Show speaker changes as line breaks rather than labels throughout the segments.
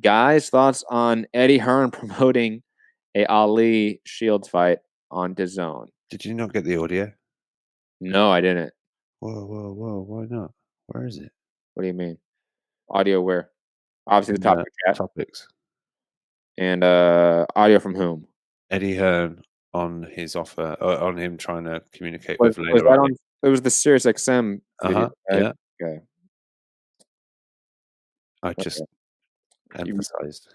Guys, thoughts on Eddie Hearn promoting a Ali Shields fight on DAZN?
Did you not get the audio?
No, I didn't.
Whoa! Why not? Where is it?
What do you mean? Audio where? Obviously, the topic chat.
Topics.
And audio from whom?
Eddie Hearn on his offer, on him trying to communicate
Was
with
that
Laila.
on? It was the Sirius XM video.
Yeah.
Okay.
I just emphasized.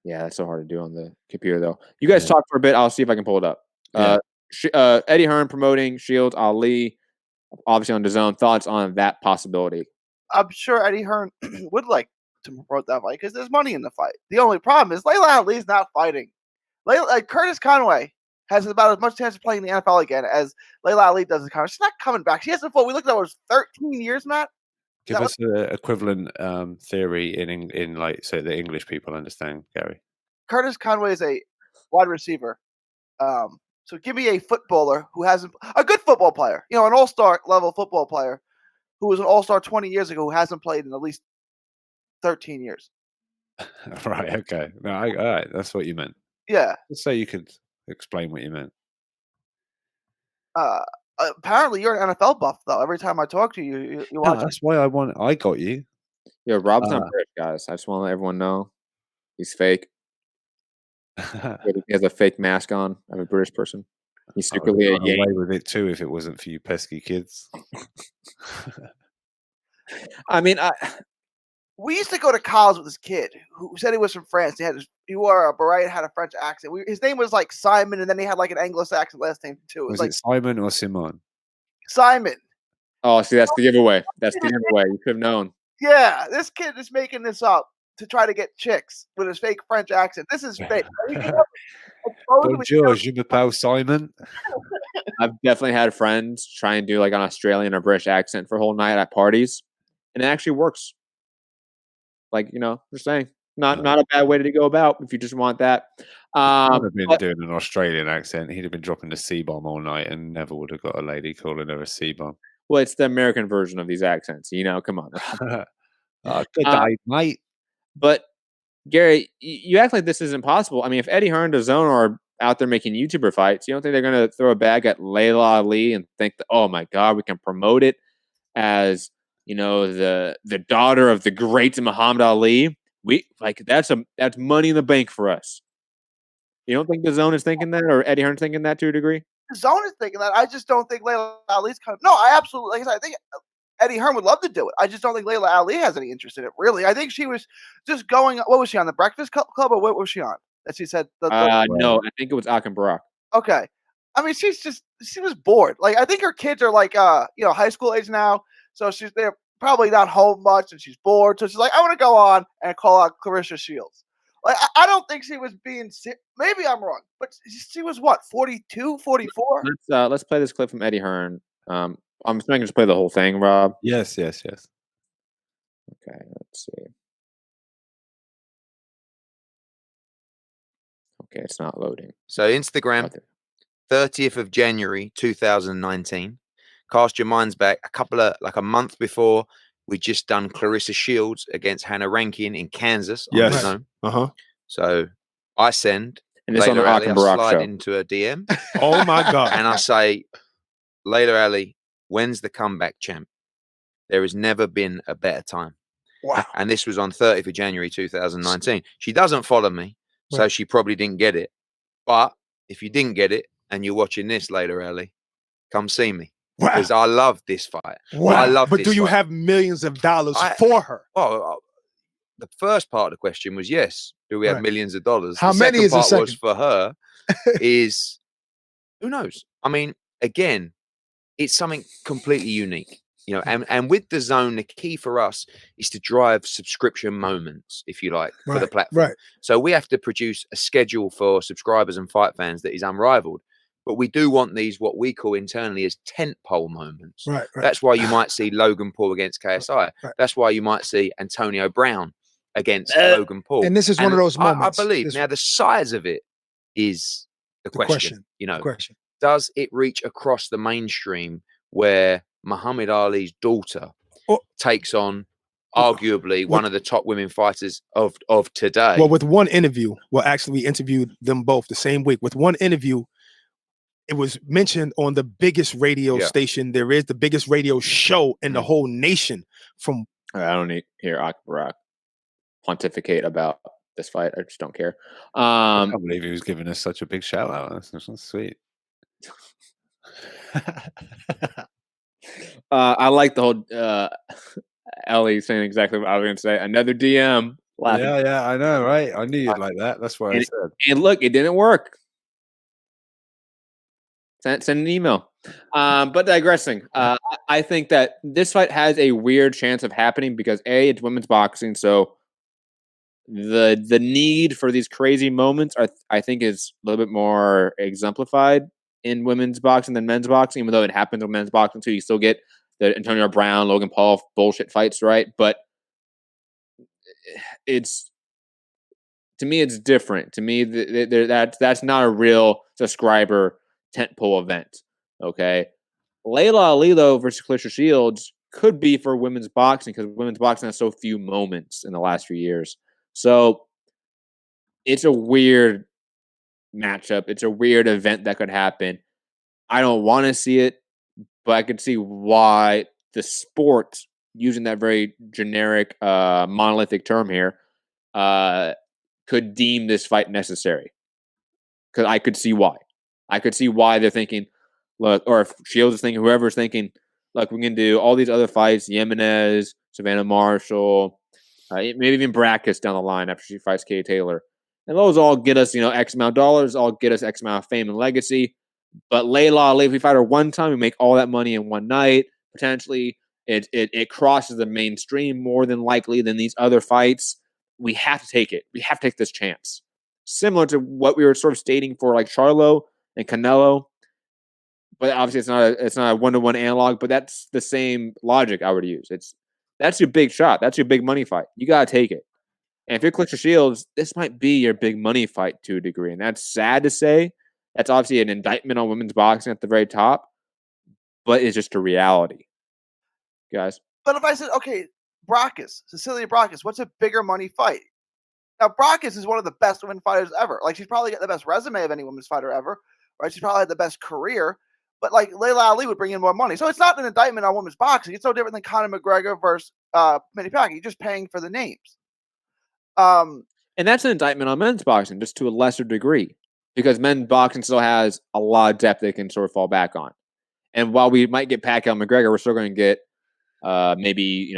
Yeah, that's so hard to do on the computer, though. You guys talk for a bit. I'll see if I can pull it up. Eddie Hearn promoting Shields, Ali, obviously on DAZN. Thoughts on that possibility?
I'm sure Eddie Hearn would like to promote that fight because there's money in the fight. The only problem is Laila Ali's not fighting. Curtis Conway has about as much chance of playing the NFL again as Laila Ali does in Conway. She's not coming back. She hasn't fought. We looked at it was 13 years, Matt.
Give us an equivalent theory in like so the English people understand, Gary.
Curtis Conway is a wide receiver. So give me a footballer who hasn't a good football player, an all-star level football player who was an all-star 20 years ago who hasn't played in at least 13 years.
Right. Okay. No. All right. That's what you meant.
Yeah.
Let's say you could explain what you meant.
Apparently, you're an NFL buff, though. Every time I talk to you, you watch.
That's why I got you.
Yeah, Rob's not British, guys. I just want to let everyone know he's fake. He has a fake mask on. I'm a British person. He's secretly a Yankee.
Away with it too if it wasn't for you pesky kids.
I mean,
we used to go to college with this kid who said he was from France. He wore a beret, had a French accent. His name was like Simon, and then he had like an Anglo-Saxon last name too.
Was it Simon or Simon?
Simon.
Oh, see, that's the giveaway. That's the giveaway. You could have known.
Yeah, this kid is making this up to try to get chicks with his fake French accent. This is fake.
Bonjour, je m'appelle Simon.
I've definitely had friends try and do like an Australian or British accent for a whole night at parties, and it actually works. Like, just saying, not a bad way to go about if you just want that.
I'd have been doing an Australian accent. He'd have been dropping the C-bomb all night and never would have got a lady calling her a C-bomb.
Well, it's the American version of these accents. Come on.
Good day, mate.
But, Gary, you act like this is impossible. I mean, if Eddie Hearn, DAZN are out there making YouTuber fights, you don't think they're going to throw a bag at Laila Ali and think that, oh, my God, we can promote it as, the daughter of the great Muhammad Ali? That's money in the bank for us. You don't think DAZN is thinking that, or Eddie Hearn's thinking that to a degree?
DAZN is thinking that. I just don't think Laila Ali's coming. No, I absolutely. Like I said, I think Eddie Hearn would love to do it. I just don't think Laila Ali has any interest in it. Really, I think she was just going. What was she on, the Breakfast Club, or what was she on? That she said.
No, I think it was Akin Barak.
Okay, I mean, she was bored. Like I think her kids are like high school age now, so they're probably not home much, and she's bored. So she's like, I want to go on and call out Claressa Shields. Like, I don't think she was being sick. Maybe I'm wrong, but she was what, 42, 44?
Let's play this clip from Eddie Hearn. I'm just going to play the whole thing, Rob.
Yes.
Okay, let's see. Okay, it's not loading.
So Instagram, 30th of January, 2019. Cast your minds back a month before. We just done Claressa Shields against Hannah Rankin in Kansas.
Yes.
So I send
and this on the
Ali,
Akin Barak
slide
show.
into a DM.
Oh my God.
And I say, Laila Ali, when's the comeback, champ? There has never been a better time.
Wow.
And this was on 30th of January 2019. She doesn't follow me, so she probably didn't get it. But if you didn't get it and you're watching this, Laila Ali, come see me.
Wow.
Because I love this fight.
Wow.
I love
but
this
do you
fight.
have millions of dollars for her?
Well, the first part of the question was yes. Do we have millions of dollars?
How
the
many is the
second part was
second?
for her is who knows? I mean, again, it's something completely unique. And with DAZN, the key for us is to drive subscription moments, if you like, for the platform.
Right.
So we have to produce a schedule for subscribers and fight fans that is unrivaled. But we do want these, what we call internally as tentpole moments.
Right.
That's why you might see Logan Paul against KSI.
Right.
That's why you might see Antonio Brown against Logan Paul.
And this is one of those moments.
I believe. Now, the size of it is the question.
Question.
Does it reach across the mainstream where Muhammad Ali's daughter takes on arguably one of the top women fighters of today.
Well, with one interview, actually we interviewed them both the same week. With one interview, it was mentioned on the biggest radio station there is, the biggest radio show in the whole nation. From
I don't need hear Akbarak pontificate about this fight. I just don't care.
I can't believe he was giving us such a big shout out. That's sweet.
I like the whole Ellie saying exactly what I was going to say. Another DM. Laughing.
Yeah, I know, right? I knew you'd like that. That's what I said.
And look, it didn't work. Send an email. But digressing, I think that this fight has a weird chance of happening because A, it's women's boxing, so the need for these crazy moments I think is a little bit more exemplified in women's boxing than men's boxing, even though it happens in men's boxing too. You still get the Antonio Brown, Logan Paul bullshit fights, right? But to me, it's different. To me, that's not a real subscriber tentpole event. Okay, Laila Ali though versus Claressa Shields could be for women's boxing because women's boxing has so few moments in the last few years. So it's a weird matchup. It's a weird event that could happen. I don't want to see it, but I could see why the sport, using that very generic monolithic term here, could deem this fight necessary. Because I could see why. I could see why they're thinking, look, or if Shields is thinking, whoever's thinking, look, we can do all these other fights, Jimenez, Savannah Marshall, maybe even Brackus down the line after she fights Kay Taylor. And those all get us, X amount of dollars, all get us X amount of fame and legacy. But Laila Ali, if we fight her one time, we make all that money in one night. Potentially, it crosses the mainstream more than likely than these other fights. We have to take it. We have to take this chance. Similar to what we were sort of stating for like Charlo and Canelo. But obviously it's not a one-to-one analog, but that's the same logic I would use. That's your big shot. That's your big money fight. You gotta take it. And if you're Claressa Shields, this might be your big money fight to a degree. And that's sad to say. That's obviously an indictment on women's boxing at the very top, but it's just a reality, guys.
But if I said, okay, Cecilia Brackus, what's a bigger money fight? Now, Brackus is one of the best women fighters ever. Like, she's probably got the best resume of any women's fighter ever, right? She's probably had the best career. But, like, Laila Ali would bring in more money. So it's not an indictment on women's boxing. It's no different than Conor McGregor versus Manny Pacquiao. You're just paying for the names.
And that's an indictment on men's boxing, just to a lesser degree. Because men's boxing still has a lot of depth they can sort of fall back on. And while we might get Pacquiao and McGregor, we're still going to get maybe,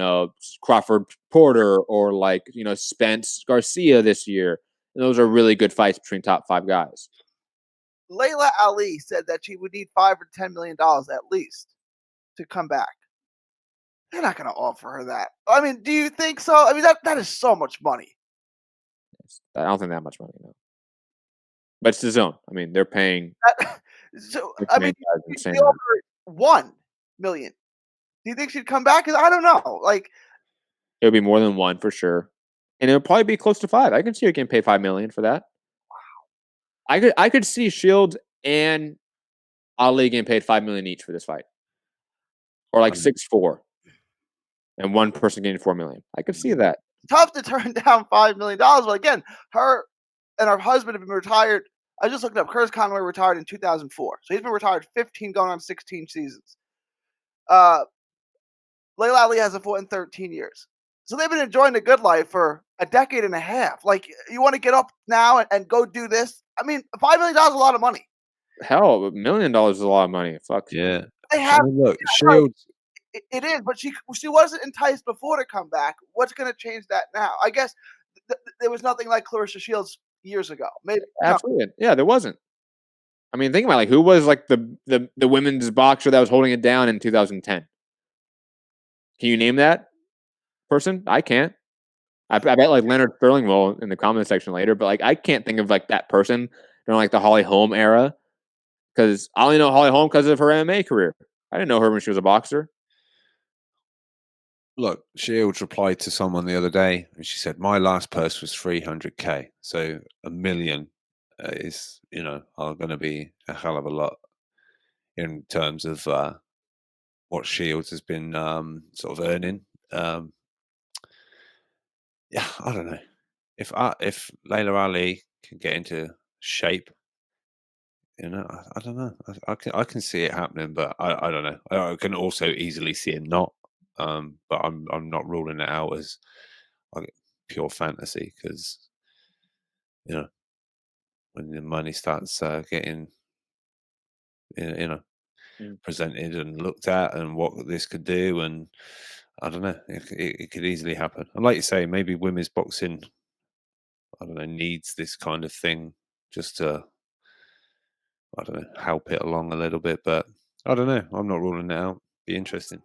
Crawford Porter or Spence Garcia this year. And those are really good fights between top 5 guys.
Laila Ali said that she would need $5 or $10 million at least to come back. They're not going to offer her that. I mean, do you think so? I mean, that is so much money.
I don't think that much money, no. But it's the zone. I mean, they're paying.
I mean, they offer $1 million. Do you think she'd come back? Because I don't know. Like,
it would be more than 1 for sure, and it would probably be close to 5. I can see her getting paid $5 million for that. Wow. I could see Shields and Ali getting paid $5 million each for this fight, or like 6-4, and one person getting $4 million. I could see that.
Tough to turn down $5 million. But again, her and her husband have been retired. I just looked up. Curtis Conway retired in 2004. So he's been retired 15 going on 16 seasons. Laila Ali hasn't fought in 13 years. So they've been enjoying the good life for a decade and a half. Like, you want to get up now and go do this? I mean, $5 million is a lot of money.
Hell, $1 million is a lot of money. Fuck.
Yeah.
They have.
Look, Shields.
It is, but she wasn't enticed before to come back. What's going to change that now? I guess there was nothing like Claressa Shields years ago. Maybe
absolutely, no. Yeah, there wasn't. I mean, think about who was like the women's boxer that was holding it down in 2010. Can you name that person? I can't. I bet like Leonard Sterling will in the comment section later, but like I can't think of like that person during like the Holly Holm era because I only know Holly Holm because of her MMA career. I didn't know her when she was a boxer.
Look, Shields replied to someone the other day, and she said, "My last purse was 300K, so $1 million is, are going to be a hell of a lot in terms of what Shields has been sort of earning." Yeah, I don't know. If Layla Ali can get into shape, I don't know. I can see it happening, but I don't know. I can also easily see it not. But I'm not ruling it out as like pure fantasy because when the money starts getting you know presented and looked at and what this could do, and I don't know, it could easily happen. And like you say, maybe women's boxing, I don't know, needs this kind of thing just to, I don't know, help it along a little bit. But I don't know. I'm not ruling it out. Be interesting.